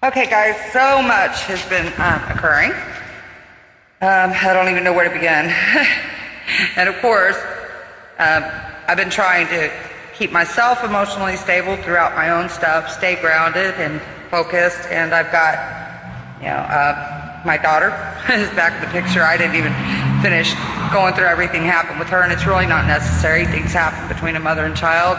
Okay, guys, so much has been occurring. I don't even know where to begin. And of course, I've been trying to keep myself emotionally stable throughout my own stuff, stay grounded and focused. And I've got, my daughter is back in the picture. I didn't even finish going through everything happened with her, and it's really not necessary. Things happen between a mother and child.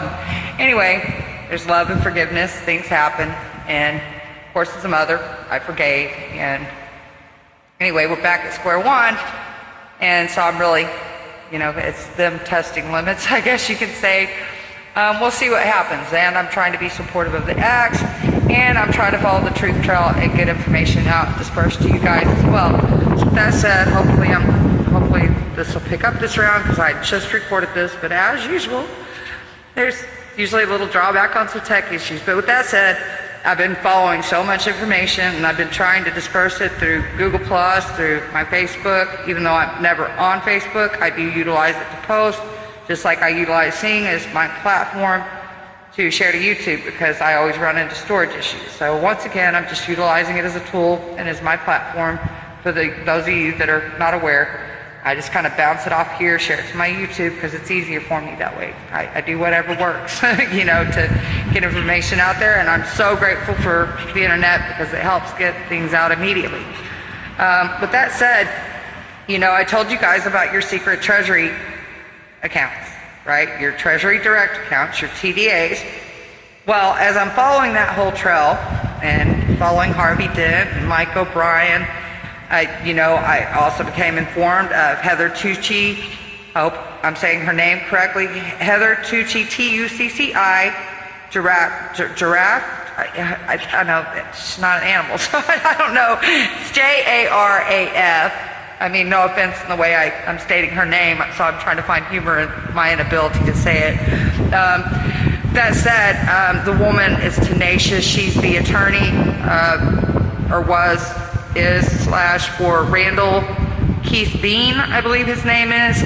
Anyway, there's love and forgiveness. Things happen, and of course, as a mother, I forgave. And anyway, we're back at square one, and so I'm really, it's them testing limits, I guess you could say. We'll see what happens, and I'm trying to be supportive of the ex, and I'm trying to follow the truth trail and get information out dispersed to you guys as well. So with that said, hopefully this will pick up this round, because I just recorded this, but as usual, there's usually a little drawback on some tech issues. But with that said, I've been following so much information, and I've been trying to disperse it through Google+, through my Facebook. Even though I'm never on Facebook, I do utilize it to post, just like I utilize Sing as my platform to share to YouTube, because I always run into storage issues. So once again, I'm just utilizing it as a tool and as my platform for those of you that are not aware. I just kind of bounce it off here, share it to my YouTube, because it's easier for me that way. I do whatever works, to get information out there, and I'm so grateful for the internet because it helps get things out immediately. With that said, I told you guys about your secret treasury accounts, right? Your Treasury Direct accounts, your TDAs. Well, as I'm following that whole trail and following Harvey Dent and Mike O'Brien, I also became informed of Heather Tucci. I hope I'm saying her name correctly. Heather Tucci, Tucci, Jaraf. I know it's not an animal, so I don't know. It's Jaraf. I mean, no offense in the way I'm stating her name, so I'm trying to find humor in my inability to say it. That said, the woman is tenacious. She's the attorney, is for Randall Keith Bean, I believe his name is,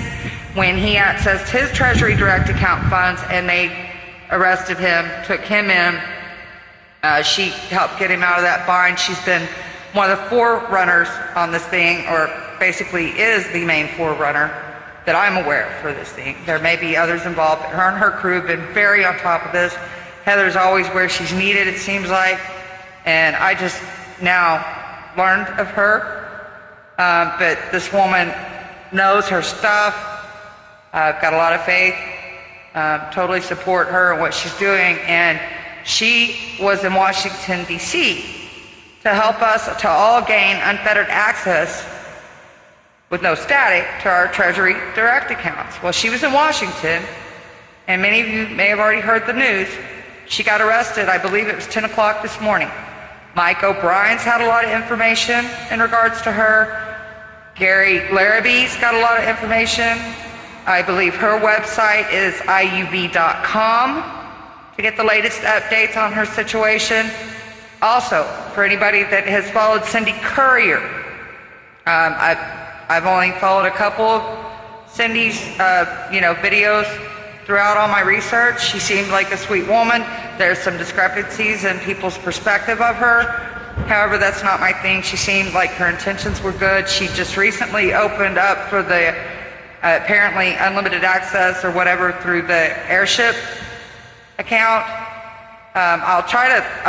when he accessed his Treasury Direct account funds and they arrested him, took him in. She helped get him out of that bind. She's been one of the forerunners on this thing, or basically is the main forerunner that I'm aware of for this thing. There may be others involved, but her and her crew have been very on top of this. Heather's always where she's needed, it seems like, and I just now learned of her, but this woman knows her stuff. I've got a lot of faith, totally support her and what she's doing, and she was in Washington, D.C. to help us to all gain unfettered access with no static to our Treasury Direct accounts. Well, she was in Washington, and many of you may have already heard the news. She got arrested, I believe it was 10 o'clock this morning. Mike O'Brien's had a lot of information in regards to her. Gary Larrabee's got a lot of information. I believe her website is iub.com to get the latest updates on her situation. Also, for anybody that has followed Cindy Currier, I've only followed a couple of Cindy's videos throughout all my research. She seemed like a sweet woman. There's some discrepancies in people's perspective of her. However, that's not my thing. She seemed like her intentions were good. She just recently opened up for the apparently unlimited access or whatever through the airship account. I'm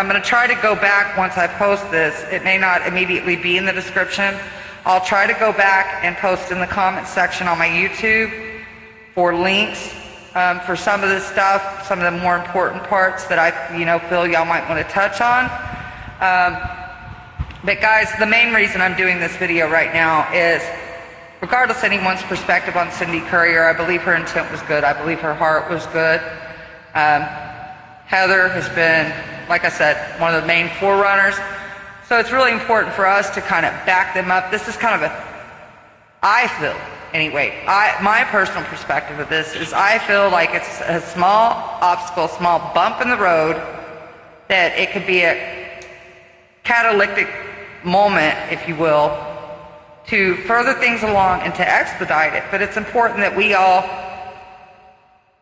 going to try to go back once I post this. It may not immediately be in the description. I'll try to go back and post in the comment section on my YouTube for links for some of this stuff, some of the more important parts that I feel y'all might want to touch on. But guys, the main reason I'm doing this video right now is, regardless of anyone's perspective on Cindy Currier, I believe her intent was good. I believe her heart was good. Heather has been, like I said, one of the main forerunners. So it's really important for us to kind of back them up. This is kind of I feel, anyway, my personal perspective of this is I feel like it's a small obstacle, small bump in the road, that it could be a catalytic moment, if you will, to further things along and to expedite it. But it's important that we all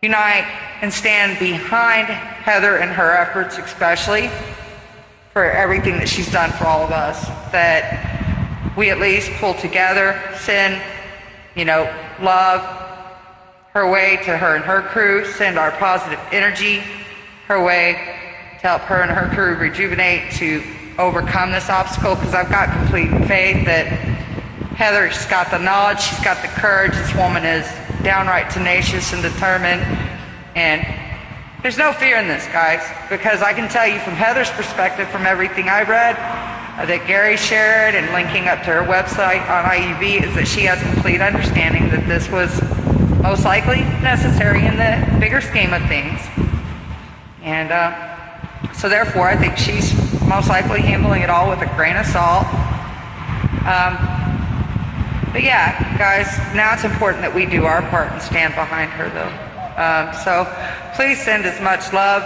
unite and stand behind Heather and her efforts, especially for everything that she's done for all of us, that we at least pull together, send, love her way to her and her crew, send our positive energy her way to help her and her crew rejuvenate, to overcome this obstacle, because I've got complete faith that Heather's got the knowledge, she's got the courage. This woman is downright tenacious and determined, and there's no fear in this, guys, because I can tell you from Heather's perspective, from everything I read, that Gary shared and linking up to her website on IUB, is that she has complete understanding that this was most likely necessary in the bigger scheme of things. And so therefore, I think she's most likely handling it all with a grain of salt. But yeah, guys, now it's important that we do our part and stand behind her, though. So please send as much love,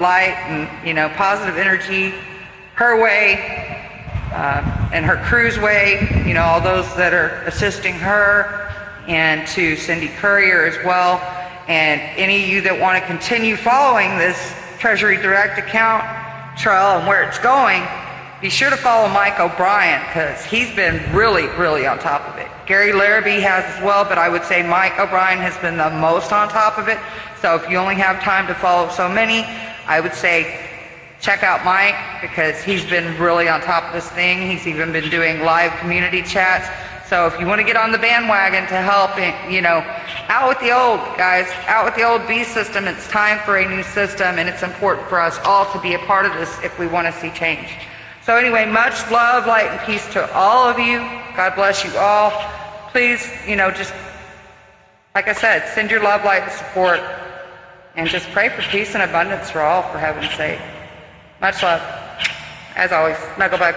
light, and positive energy her way, and her crew's way, all those that are assisting her, and to Cindy Currier as well, and any of you that want to continue following this Treasury Direct account trail and where it's going. Be sure to follow Mike O'Brien, because he's been really, really on top of it. Gary Larrabee has as well, but I would say Mike O'Brien has been the most on top of it. So if you only have time to follow so many, I would say check out Mike, because he's been really on top of this thing. He's even been doing live community chats. So if you want to get on the bandwagon to help, out with the old, guys, out with the old B system. It's time for a new system, and it's important for us all to be a part of this if we want to see change. So anyway, much love, light, and peace to all of you. God bless you all. Please, just, like I said, send your love, light, and support. And just pray for peace and abundance for all, for heaven's sake. Much love. As always, Snugglebug.